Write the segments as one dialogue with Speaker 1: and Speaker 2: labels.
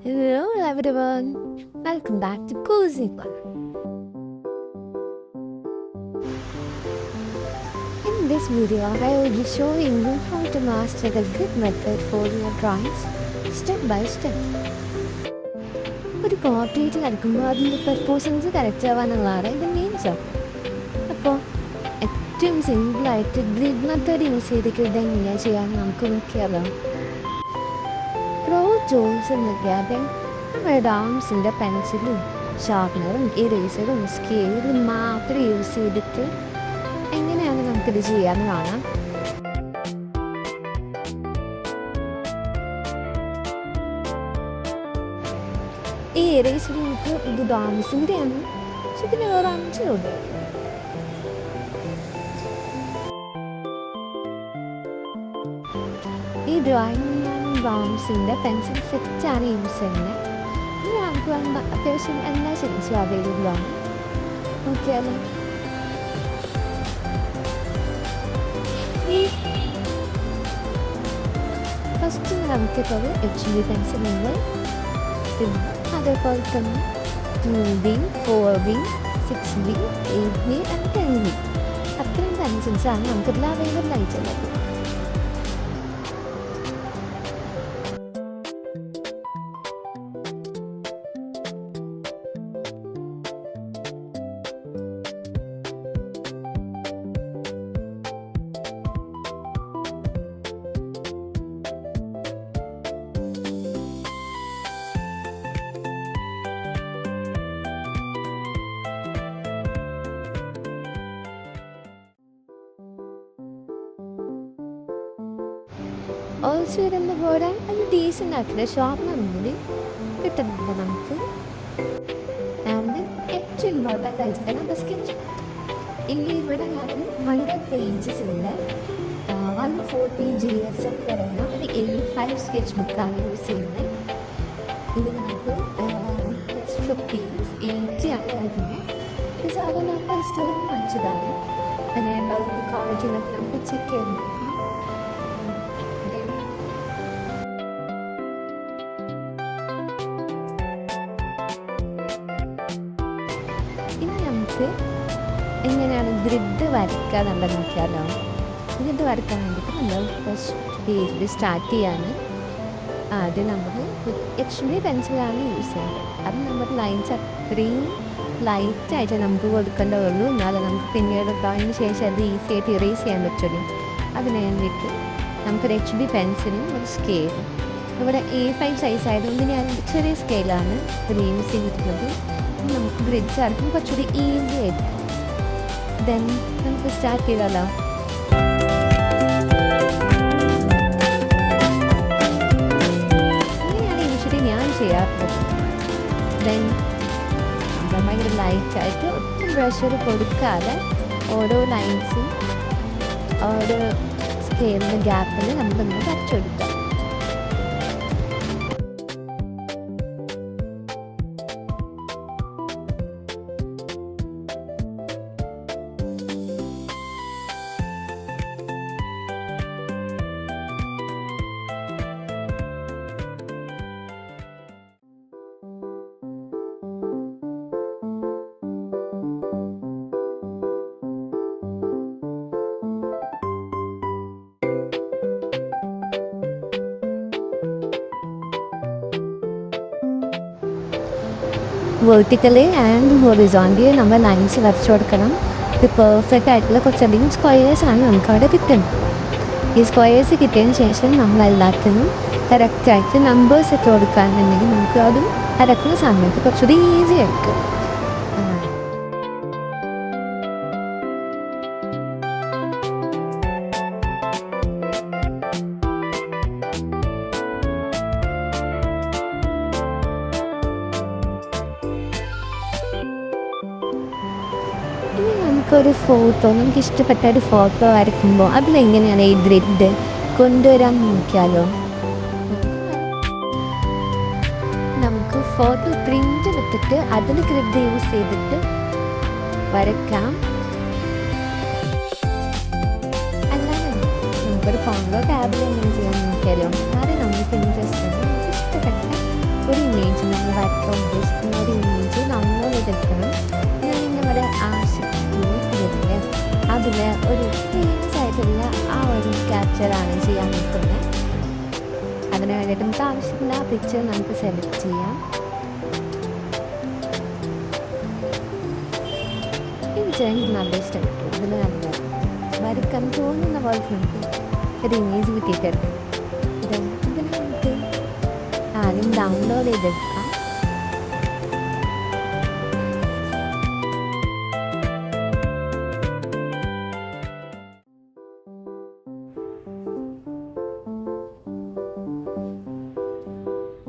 Speaker 1: Hello everyone, welcome back to Cozy Corner. In this video, I will be showing you how to master the grid method for your drawings step by step. ഒരു portrait വരയ്ക്കുമ്പോൾ അതിൻ്റെ പെർപോസൻസ് correct ആവാനുള്ളതാണ് ഇത് main job. അപ്പോൾ ഏറ്റവും സിമ്പിളായിട്ട് grid method use ചെയ്തിട്ട് ഇതെങ്ങനെയാണ് ചെയ്യാമെന്ന് നമുക്ക് നോക്കിയാലോ. പ്രോ ടൂൾസ് എന്നൊക്കെയാതെ നമ്മുടെ ആംസിൻ്റെ പെൻസിലും ഷാർപ്നറും ഇറേസറും സ്കെയിലും മാത്രം യൂസ് ചെയ്തിട്ട് എങ്ങനെയാണ് നമുക്കിത് ചെയ്യാമെന്ന് കാണാം. ഈ ഇറേസർ നമുക്ക് ഇത് ഡാംസിൻ്റെയാണ്, പക്ഷെ ഇതിന് വേറെ അഞ്ചുണ്ട്. ഈ ഡ്രോയിങ് ഡാംസിൻ്റെ പെൻസിൽ സെറ്റാണ് യൂസ് ചെയ്യുന്നത്. ഇത് നമുക്ക് വേണ്ട അത്യാവശ്യം എല്ലാ ഷെയ്ഡ്സും അവൈലബിൾ ആണ്. നോക്കിയാലോ. ഫസ്റ്റ് നമുക്കിപ്പോൾ HB പെൻസിലുണ്ട്, പിന്നെ അതേപോലെ തന്നെ 2B, 4B, 6B, 8B and 10B അത്രയും പെൻസിൽസാണ് നമുക്കിതിൽ അവൈലബിൾ ആയിട്ടുള്ളത്. ഓൾസോ ഇതെന്ന് പോരാൻ അത് ഡീസൻ്റ് ആക്കിയ ഷോർപ്നറും കൂടി കിട്ടുന്നുണ്ട് നമുക്ക്. ആൻഡ് ഏറ്റവും ഇമ്പോർട്ടൻ്റ് ആയിട്ടാണ് അത് സ്കെച്ച്. ഇനി ഇവിടെ ഞാൻ 100 പേജസ് ഉണ്ട്. 140 GSM പറയുന്ന ഒരു A5 സ്കെച്ച് ബുക്കാണ് യൂസ് ചെയ്യുന്നത്. ഇത് നമുക്ക് 80 ആണ് വരുന്നത്. ഇത് സാധാരണ നമ്മൾ സ്ഥലം വാങ്ങിച്ചതാണ്. അങ്ങനെ കോളേജിലൊക്കെ നമുക്ക് ചെക്ക് ചെയ്ത് നോക്കാം. ഇനി നമുക്ക് എങ്ങനെയാണ് ഗ്രിഡ് വരയ്ക്കുക എന്നുള്ളത് നോക്കിയാലോ. ഗ്രിഡ് വരയ്ക്കാൻ വേണ്ടിയിട്ട് നമ്മൾ ഫസ്റ്റ് പേജിൽ സ്റ്റാർട്ട് ചെയ്യാണ്. ആദ്യം നമ്മൾ HB പെൻസിലാണ് യൂസ് ചെയ്യുന്നത്. അത് നമ്മുടെ ലൈൻസ് അത്രയും ലൈറ്റായിട്ട് നമുക്ക് കൊടുക്കേണ്ടതുള്ളൂ, എന്നാലും നമുക്ക് പിന്നീട് അതിന് ശേഷം അത് ഈസി ആയിട്ട് ഇറേസ് ചെയ്യാൻ പറ്റുള്ളൂ. അതിന് വേണ്ടിയിട്ട് നമുക്കൊരു HB പെൻസിലും ഒരു സ്കെയിലും. ഇവിടെ A5 സൈസ് ആയതുകൊണ്ട് ഞാൻ ചെറിയ സ്കെയിലാണ് ഇത് യൂസ് ചെയ്തിട്ടുള്ളത്. നമുക്ക് ഗ്രിഡ്സ് ആർക്കും കുറച്ചുകൂടി ഈസി ആയിരിക്കും. ദെൻ നമുക്ക് സ്റ്റാർട്ട് ചെയ്താലോ. അങ്ങനെയാണ് യൂഷ്വലി ഞാൻ ചെയ്യാറുള്ളത്. ദെൻ ഭയങ്കര ലൈറ്റായിട്ട് ഒട്ടും പ്രഷർ കൊടുക്കാതെ ഓരോ ലൈൻസും ഓരോ സ്കെയിലിൻ്റെ ഗ്യാപ്പിൽ നമ്മളൊന്ന് വരച്ചെടുക്കാം. വെർട്ടിക്കലി ആൻഡ് ഹൊറിസോണ്ടലി നമ്മൾ ലൈൻസ് വരച്ചു കൊടുക്കണം. ഇത് പെർഫെക്റ്റ് ആയിട്ടുള്ള കുറച്ചധികം സ്ക്വയേഴ്സാണ് നമുക്ക് അവിടെ കിട്ടുന്നത്. ഈ സ്ക്വയേഴ്സ് കിട്ടിയതിന് ശേഷം നമ്മൾ എല്ലാത്തിനും കറക്റ്റായിട്ട് നമ്പേഴ്സ് ഇട്ട് കൊടുക്കുകയാണെന്നുണ്ടെങ്കിൽ നമുക്ക് അതും വരക്കുന്ന സമയത്ത് കുറച്ചുകൂടി ഈസി ആയിരിക്കും. ഇനി നമുക്കൊരു ഫോട്ടോ, നമുക്ക് ഇഷ്ടപ്പെട്ട ഒരു ഫോട്ടോ വരയ്ക്കുമ്പോൾ അതിലെങ്ങനെയാണ് ഈ ഗ്രിഡ് കൊണ്ടുവരാൻ നോക്കിയാലോ. നമുക്ക് ഫോട്ടോ പ്രിൻ്റ് എടുത്തിട്ട് അതിൽ ഗ്രിഡ് യൂസ് ചെയ്തിട്ട് വരയ്ക്കാം. അല്ലാതെ നമുക്കൊരു ഫോണിലോ ടാബിലോ എങ്ങനെ ചെയ്യാൻ നോക്കിയാലോ. ആദ്യം നമുക്ക് ഇൻട്രസ്റ്റ് ഇഷ്ടപ്പെട്ട ഒരു ഇമേജ് നമ്മൾ വരയ്ക്കാൻ ഉദ്ദേശിക്കുന്ന ഒരു ഇമേജ് ഡൗൺലോഡ് ചെയ്തെടുക്കണം. നമ്മുടെ ആശയത്തിലെ അതിൽ ഒരു ഫേമസ് ആയിട്ടുള്ള ആ ഒരു ക്യാപ്ചറാണ് ചെയ്യാൻ നോക്കുന്നത്. അതിന് വേണ്ടിയിട്ട് നമുക്ക് ആവശ്യമുള്ള ആ പിക്ചർ നമുക്ക് സെലക്ട് ചെയ്യാം. ഈ പിക്ചർ എനിക്ക് നല്ല ഇഷ്ടപ്പെട്ടു. ഇതിന് നല്ല വരയ്ക്കാൻ തോന്നുന്ന പോലെ നമുക്ക് ഒരു ഇമേജ് കിട്ടിയിട്ടുണ്ട്. ഇതിന് നമുക്ക് ആദ്യം ഡൗൺലോഡ് ചെയ്തെടുക്കാം.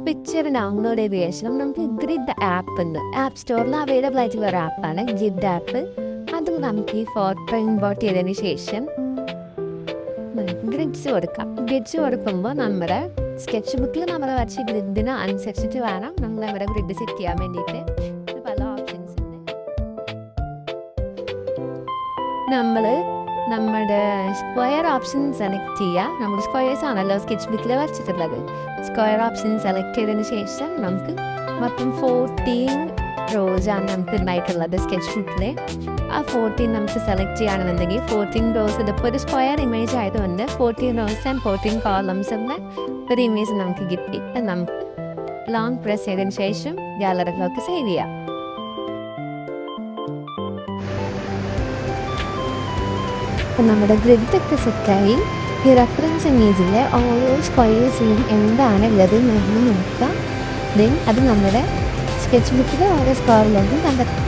Speaker 1: പിക്ചർ ഡൗൺലോഡ് ചെയ്ത ശേഷം നമുക്ക് ഗ്രിഡ് ആപ്പ് ഉണ്ട്. ആപ്പ് സ്റ്റോറിൽ അവൈലബിൾ ആയിട്ടുള്ള ഒരു ആപ്പാണ് ഗ്രിഡ് ആപ്പ്. അതും നമുക്ക് ഈ ഫോട്ടോ ഇമ്പോർട്ട് ചെയ്തതിന് ശേഷം ഗ്രിഡ്സ് കൊടുക്കാം. ഗ്രിഡ്സ് കൊടുക്കുമ്പോൾ നമ്മുടെ സ്കെച്ച് ബുക്കിൽ നമ്മൾ വരച്ച ഗ്രിഡിന് അനുസരിച്ചിട്ട് വേണം നമ്മൾ നമ്മുടെ ഗ്രിഡ് സെറ്റ് ചെയ്യാൻ വേണ്ടിയിട്ട്. പല ഓപ്ഷൻസ് ഉണ്ട്. നമ്മൾ നമ്മുടെ സ്ക്വയർ ഓപ്ഷൻ സെലക്ട് ചെയ്യുക. നമ്മൾ സ്ക്വയേഴ്സ് ആണല്ലോ സ്കെച്ച് ബുക്കിൽ വരച്ചിട്ടുള്ളത്. സ്ക്വയർ ഓപ്ഷൻ സെലക്ട് ചെയ്തതിന് ശേഷം നമുക്ക് മൊത്തം 14 റോസ് ആണ് നമുക്ക് ഉണ്ടായിട്ടുള്ളത് സ്കെച്ച് ബുക്കിൽ. ആ 14 നമുക്ക് സെലക്ട് ചെയ്യുകയാണെന്നുണ്ടെങ്കിൽ 14 റോസ് ഇതിപ്പോൾ ഒരു സ്ക്വയർ ഇമേജ് ആയതുകൊണ്ട് 14 റോസ് ആൻഡ് 14 കോളംസ് എന്ന ഒരു ഇമേജ് നമുക്ക് കിട്ടി. നമുക്ക് ലോങ് പ്രസ് ചെയ്തതിന് ശേഷം ഗാലറിയിലേക്ക് സേവ് ചെയ്യാം. അപ്പം നമ്മുടെ ഗ്രിഡൊക്കെ സെറ്റായി. ഈ റെഫറൻസ് ഇമേജിലെ ഓരോ സ്ക്വയേഴ്സിലും എന്താണ് ഉള്ളത് എന്ന് നോക്കാം. ദെൻ അത് നമ്മുടെ സ്കെച്ച് ബുക്കിലെ ഓരോ സ്ക്വയറിലേക്കും കണ്ടെത്താം.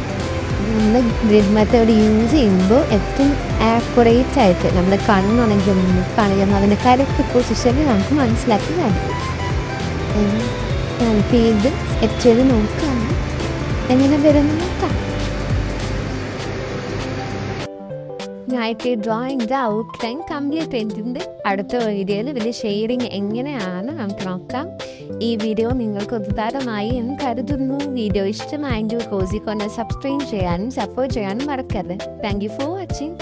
Speaker 1: നമ്മൾ ഗ്രിഡ് മെത്തേഡ് യൂസ് ചെയ്യുമ്പോൾ ഏറ്റവും ആക്യുറേറ്റ് ആയിട്ട് നമ്മുടെ കണ്ണാണെങ്കിൽ കാണുകയും അതിൻ്റെ കറക്റ്റ് പൊസിഷനിൽ നമുക്ക് മനസ്സിലാക്കി കാണിക്കും. ഞാനിപ്പോൾ ഇത് സെറ്റ് ചെയ്ത് നോക്കുകയാണ്. എങ്ങനെ വരുമെന്ന് നോക്കാം. ഞാനിപ്പോൾ ഡ്രോയിങ്ങിൻ്റെ ഔട്ട്ലൈൻ കംപ്ലീറ്റ് ചെയ്തിട്ടുണ്ട്. അടുത്ത വീഡിയോയിൽ ഇതിൻ്റെ ഷെയറിങ് എങ്ങനെയാണ് നമുക്ക് നോക്കാം. ഈ വീഡിയോ നിങ്ങൾക്ക് ഉപകാരമായി എന്ന് കരുതുന്നു. വീഡിയോ ഇഷ്ടമായെങ്കിൽ കോസി കോർണർ സബ്സ്ക്രൈബ് ചെയ്യാനും സപ്പോർട്ട് ചെയ്യാനും മറക്കരുത്. Thank you for watching.